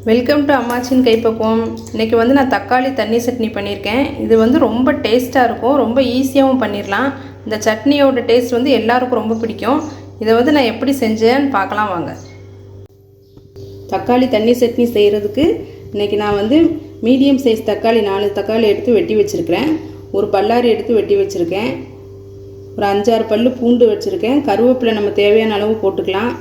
Welcome to அம்மாச்சின் கைப்பக்குவம். இன்றைக்கி வந்து நான் தக்காளி தண்ணி சட்னி பண்ணியிருக்கேன். இது வந்து ரொம்ப டேஸ்ட்டாக இருக்கும், ரொம்ப ஈஸியாகவும் பண்ணிடலாம். இந்த சட்னியோட டேஸ்ட் வந்து எல்லாருக்கும் ரொம்ப பிடிக்கும். இதை வந்து நான் எப்படி செஞ்சேன்னு பார்க்கலாம் வாங்க. தக்காளி தண்ணி சட்னி செய்கிறதுக்கு இன்றைக்கி நான் வந்து மீடியம் சைஸ் தக்காளி 4 தக்காளி எடுத்து வெட்டி வச்சுருக்கிறேன். ஒரு பல்லாரி எடுத்து வெட்டி வச்சுருக்கேன். ஒரு 5-6 பல் பூண்டு வச்சுருக்கேன். கருவேப்பிலை நம்ம தேவையான அளவு போட்டுக்கலாம்.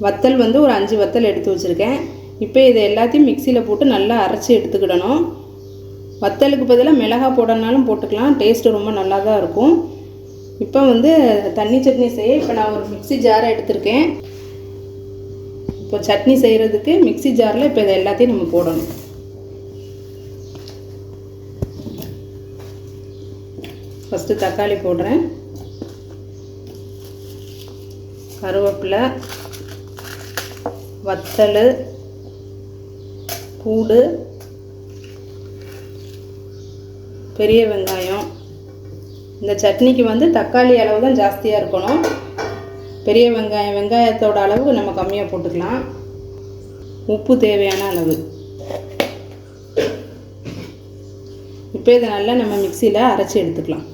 வத்தல் வந்து ஒரு 5 வத்தல் எடுத்து வச்சுருக்கேன். இப்போ இதை எல்லாத்தையும் மிக்சியில் போட்டு நல்லா அரைச்சி எடுத்துக்கிடணும். வத்தலுக்கு பதிலாக மிளகாய் போடனாலும் போட்டுக்கலாம், டேஸ்ட்டு ரொம்ப நல்லா தான் இருக்கும். இப்போ வந்து தண்ணி சட்னி செய்ய இப்போ நான் ஒரு மிக்சி ஜாரை எடுத்திருக்கேன். இப்போ சட்னி செய்கிறதுக்கு மிக்சி ஜாரில் இப்போ இதை எல்லாத்தையும் நம்ம போடணும். ஃபஸ்ட்டு தக்காளி போடுறேன், கருவேப்பிலை, வத்தல், பூண்டு, பெரிய வெங்காயம். இந்த சட்னிக்கு வந்து தக்காளி அளவு தான் ஜாஸ்தியாக இருக்கணும். பெரிய வெங்காயத்தோட அளவு நம்ம கம்மியாக போட்டுக்கலாம். உப்பு தேவையான அளவு. இப்போ இதை நல்லா நம்ம மிக்சியில் அரைச்சி எடுத்துக்கலாம்.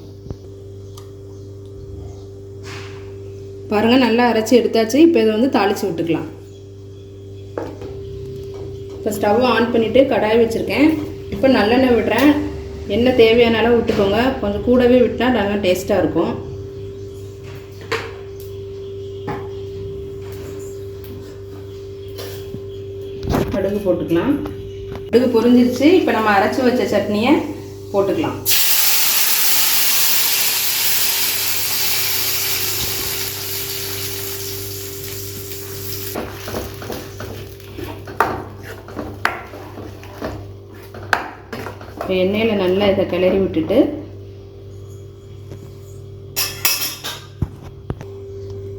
பாருங்கள், நல்லா அரைச்சி எடுத்தாச்சு. இப்போ இதை வந்து தாளித்து விட்டுக்கலாம். இப்போ ஸ்டவ் ஆன் பண்ணிவிட்டு கடாய் வச்சுருக்கேன். இப்போ நல்லெண்ணெய் விடுறேன். எண்ணெய் தேவையான அளவு விட்டுக்கோங்க, கொஞ்சம் கூடவே விட்டால் நல்லா டேஸ்ட்டாக இருக்கும். கடுகு போட்டுக்கலாம். கடுகு பொரிஞ்சிருச்சு. இப்போ நம்ம அரைச்சி வச்ச சட்னியை போட்டுக்கலாம். இப்போ எண்ணெயில் நல்லா இதை கிளறி விட்டுட்டு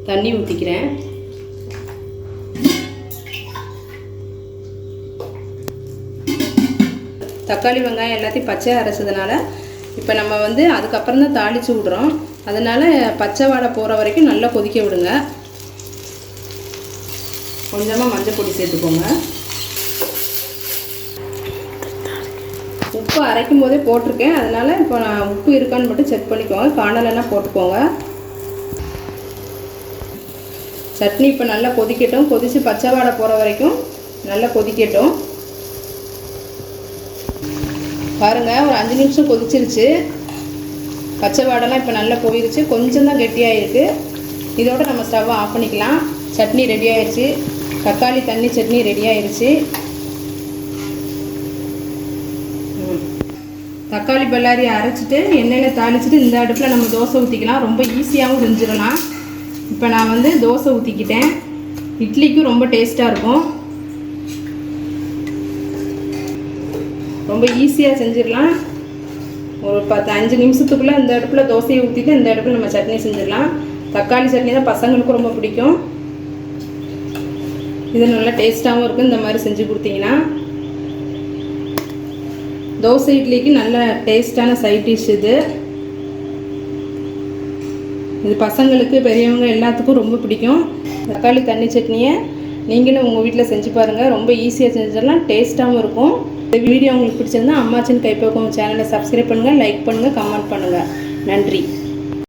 தண்ணி ஊற்றிக்கிறேன். தக்காளி வெங்காயம் எல்லாத்தையும் பச்சையாக அரைச்சதுனால இப்போ நம்ம வந்து அதுக்கப்புறம் தான் தாளித்து விடுறோம். அதனால் பச்சை வாடை போகிற வரைக்கும் நல்லா கொதிக்க விடுங்க. கொஞ்சமாக மஞ்சள் பொடி சேர்த்துக்கோங்க. உப்பு அரைக்கும் போதே போட்டிருக்கேன், அதனால் இப்போ நான் உப்பு இருக்கான்னு மட்டும் செக் பண்ணிக்கோங்க. காணலைன்னா போட்டுக்கோங்க. சட்னி இப்போ நல்லா கொதிக்கட்டும். கொதித்து பச்சை வாடை போகிற வரைக்கும் நல்லா கொதிக்கட்டும். பாருங்கள், ஒரு 5 நிமிஷம் கொதிச்சிருச்சு. பச்சை வாடெல்லாம் இப்போ நல்லா போயிடுச்சு. கொஞ்சம் தான் கெட்டியாகிருக்கு. இதோட நம்ம ஸ்டவ்வை ஆஃப் பண்ணிக்கலாம். சட்னி ரெடி ஆயிடுச்சு. தக்காளி தண்ணி சட்னி ரெடி ஆயிடுச்சு. தக்காளி பல்லாரி அரைச்சிட்டு எண்ணெயில் தாளிச்சிட்டு இந்த அடுப்பில் நம்ம தோசை ஊற்றிக்கலாம். ரொம்ப ஈஸியாகவும் செஞ்சிடலாம். இப்போ நான் வந்து தோசை ஊற்றிக்கிட்டேன். இட்லிக்கும் ரொம்ப டேஸ்ட்டாக இருக்கும். ரொம்ப ஈஸியாக செஞ்சிடலாம். ஒரு 5 நிமிஷத்துக்குள்ளே இந்த அடுப்பில் தோசையை ஊற்றிட்டு இந்த அடுப்பில் நம்ம சட்னி செஞ்சிடலாம். தக்காளி சட்னி தான் பசங்களுக்கும் ரொம்ப பிடிக்கும். இது நல்லா டேஸ்ட்டாகவும் இருக்கும். இந்த மாதிரி செஞ்சு கொடுத்தீங்கன்னா தோசை இட்லிக்கு நல்ல டேஸ்டான சைட் டிஷ் இது. இது பசங்களுக்கு பெரியவங்க எல்லாத்துக்கும் ரொம்ப பிடிக்கும். தக்காளி தண்ணி சட்னியை நீங்களும் உங்கள் வீட்டில் செஞ்சு பாருங்கள். ரொம்ப ஈஸியாக செஞ்சிடலாம், டேஸ்ட்டாகவும் இருக்கும். இந்த வீடியோ உங்களுக்கு பிடிச்சிருந்தா அம்மாச்சின் கைப்பக்குவம் சேனலை சப்ஸ்கிரைப் பண்ணுங்கள், லைக் பண்ணுங்கள், கமெண்ட் பண்ணுங்கள். நன்றி.